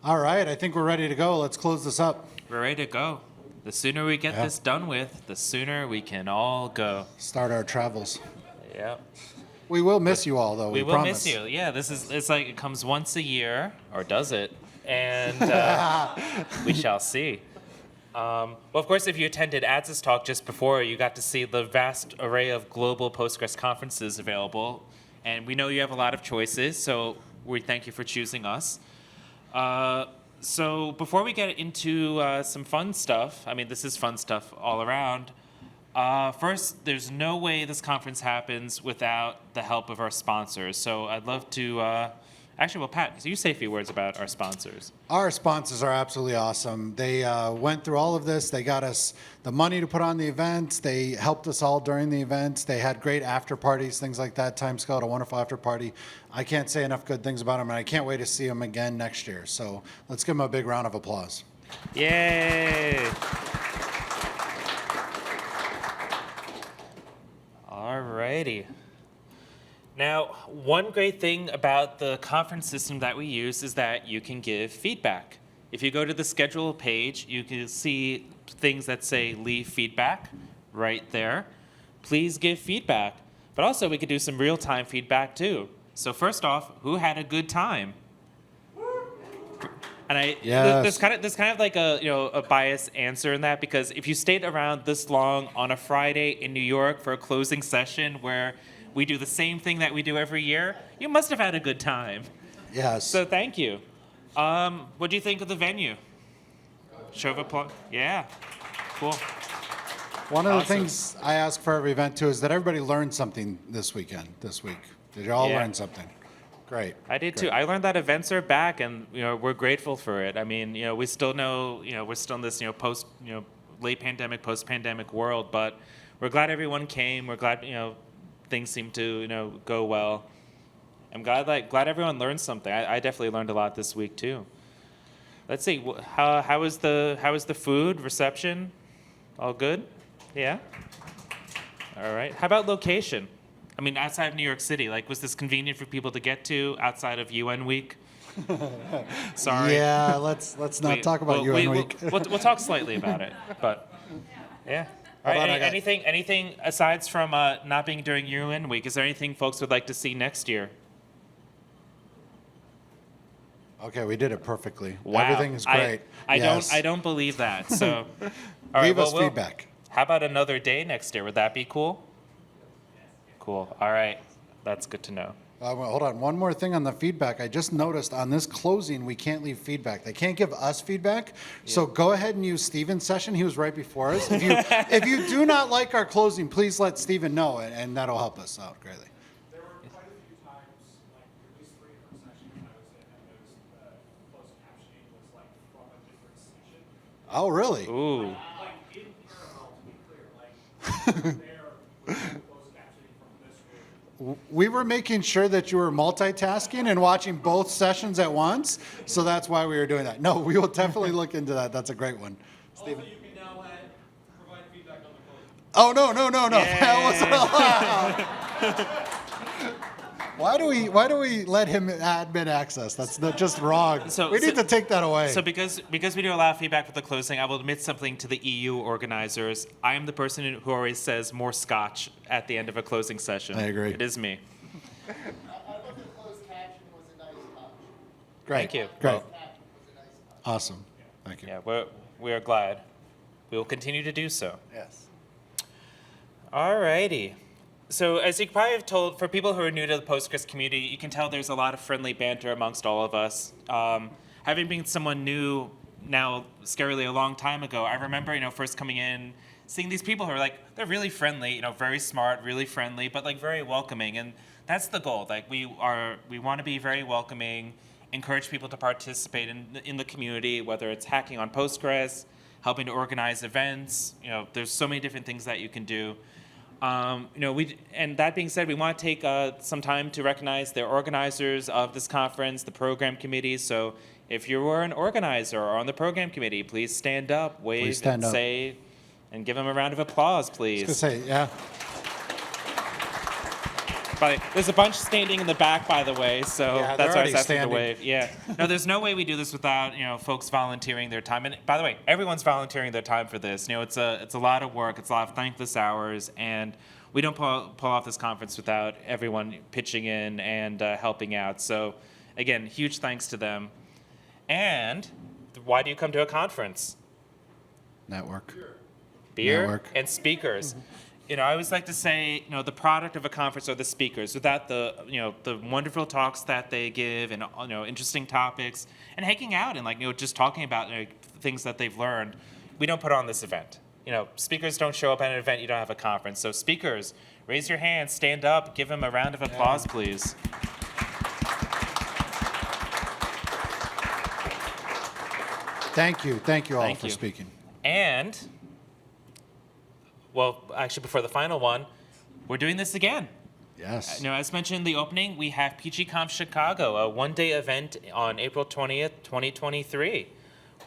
All right, I think we're ready to go. Let's close this up. We're ready to go. The sooner we get this done with, the sooner we can all go. Start our travels. Yep. We will miss you all, though. We will promise. miss you. Yeah, it's like it comes once a year, or does it? And we shall see. Well, of course, if you attended ADS's talk just before, you got to see the vast array of global Postgres conferences available. And we know you have a lot of choices, so we thank you for choosing us. So before we get into some fun stuff, I mean, this is fun stuff all around. First, there's no way this conference happens without the help of our sponsors. So I'd love to, actually, well, Pat, you say a few words about our sponsors. Our sponsors are absolutely awesome. They went through all of this. They got us the money to put on the event. They helped us all during the event. They had great after parties, things like that. Timescale had a wonderful after party. I can't say enough good things about them, and I can't wait to see them again next year. So let's give them a big round of applause. Yay! Alrighty. Now, one great thing about the conference system that we use is that you can give feedback. If you go to the schedule page, you can see things that say leave feedback right there. Please give feedback. But also, we could do some real-time feedback too. So first off, who had a good time? And there's kind of like a biased answer in that, because if you stayed around this long on a Friday in New York for a closing session where we do the same thing that we do every year, you must have had a good time. Yes. So thank you. What do you think of the venue? Show of applause. Yeah. Cool. One of the things I ask for every event too is that everybody learn something this week. Did you all learn something? Great. I did too. I learned that events are back, and we're grateful for it. I mean, we still know, we're still in this late pandemic, post pandemic world, but we're glad everyone came. We're glad things seem to go well. I'm glad everyone learned something. I definitely learned a lot this week too. Let's see, how was the food reception? All good? Yeah. All right. How about location? I mean, outside of New York City, was this convenient for people to get to outside of UN Week? Sorry. Yeah, let's not talk about UN Week. We'll talk slightly about it, but yeah. All right. Anything aside from not being during UN Week? Is there anything folks would like to see next year? Okay, we did it perfectly. Wow. Everything is great. I don't believe that. So, all right. Leave us feedback. How about another day next year? Would that be cool? Cool. All right. That's good to know. Well, hold on. One more thing on the feedback. I just noticed on this closing, we can't leave feedback. They can't give us feedback. Yeah. So go ahead and use Steven's session. He was right before us. If you do not like our closing, please let Steven know, and that'll help us out greatly. There were quite a few times, at least 3 different sessions I was in, and the closed captioning was from a different session. Oh, really? Ooh. In parallel, to be clear. There was closed captioning from this room. We were making sure that you were multitasking and watching both sessions at once, so that's why we were doing that. No, we will definitely look into that. That's a great one. Steven. Also, you can now provide feedback on the closing. Oh, no. Yeah. That wasn't allowed. Why do we let him admin access? That's just wrong. We need to take that away. So because we do allow feedback for the closing, I will admit something to the EU organizers. I am the person who always says more scotch at the end of a closing session. I agree. It is me. I thought the closed caption was a nice touch. Great. Thank you. Great. Closed caption was a nice touch. Awesome. Thank you. Yeah, we are glad. We will continue to do so. Yes. All righty. So as you probably have told, for people who are new to the Postgres community, you can tell there's a lot of friendly banter amongst all of us. Having been someone new now, scarily a long time ago, I remember, first coming in, seeing these people who are they're really friendly, very smart, really friendly, but very welcoming. And that's the goal. We want to be very welcoming, encourage people to participate in the community, whether it's hacking on Postgres, helping to organize events. There's so many different things that you can do. And that being said, we want to take some time to recognize the organizers of this conference, the program committees. So if you were an organizer or on the program committee, please stand up, wave, say, and give them a round of applause, please. I was gonna say, yeah. There's a bunch standing in the back, by the way, so Yeah, that's they're why I was already asking standing. to wave. Yeah. No, there's no way we do this without, folks volunteering their time. And by the way, everyone's volunteering their time for this. It's a lot of work. It's a lot of thankless hours, and we don't pull off this conference without everyone pitching in and helping out. So, again, huge thanks to them. And why do you come to a conference? Network. Beer Network. and speakers. I always like to say, the product of a conference are the speakers. Without the, the wonderful talks that they give and, interesting topics and hanging out and just talking about things that they've learned, we don't put on this event. Speakers don't show up at an event, you don't have a conference. So speakers, raise your hand, stand up, give them a round of applause, please. Thank you all Thank for you. speaking. And, well, actually, before the final one, we're doing this again. Yes. As mentioned in the opening, we have PGConf Chicago, a one-day event on April 20th, 2023.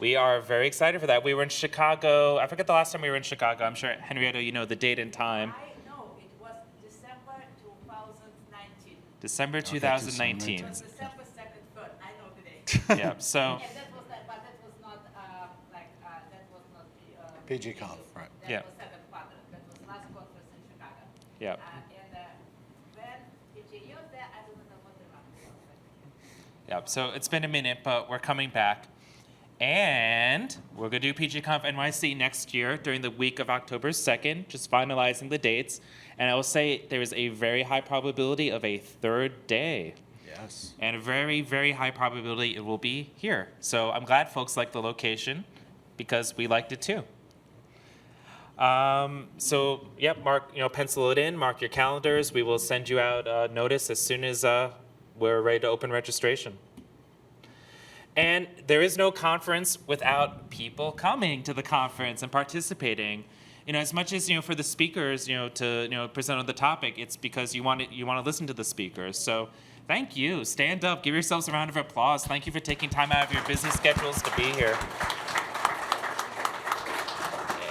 We are very excited for that. We were in Chicago. I forget the last time we were in Chicago. I'm sure, Henrietta, you know the date and time. I know, it was December 2019. December Okay, 2019. It was December 2nd, 3rd, I know the date. Yeah, so, And that was, but that was not, that was not the. PGConf, right. Yeah. That was second quarter, that was last conference in Chicago. yeah. When PG was there, I don't know what the month was. Yeah, so it's been a minute, but we're coming back. And we're going to do PGConf NYC next year during the week of October 2nd, just finalizing the dates. And I will say there is a very high probability of a third day. Yes. And a very, very high probability it will be here. So I'm glad folks like the location because we liked it too. So, yep, mark, pencil it in, mark your calendars. We will send you out a notice as soon as we're ready to open registration. And there is no conference without people coming to the conference and participating. As much as for the speakers, to present on the topic, it's because you want to listen to the speakers. So, thank you. Stand up. Give yourselves a round of applause. Thank you for taking time out of your busy schedules to be here.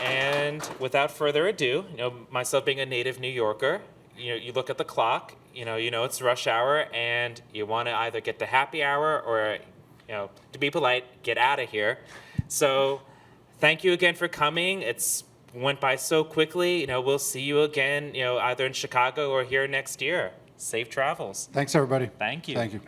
And without further ado, myself being a native New Yorker, you look at the clock. It's rush hour, and you want to either get to happy hour or to be polite, get out of here. So thank you again for coming. It's went by so quickly. We'll see you again, either in Chicago or here next year. Safe travels. Thanks, everybody. Thank you. Thank you.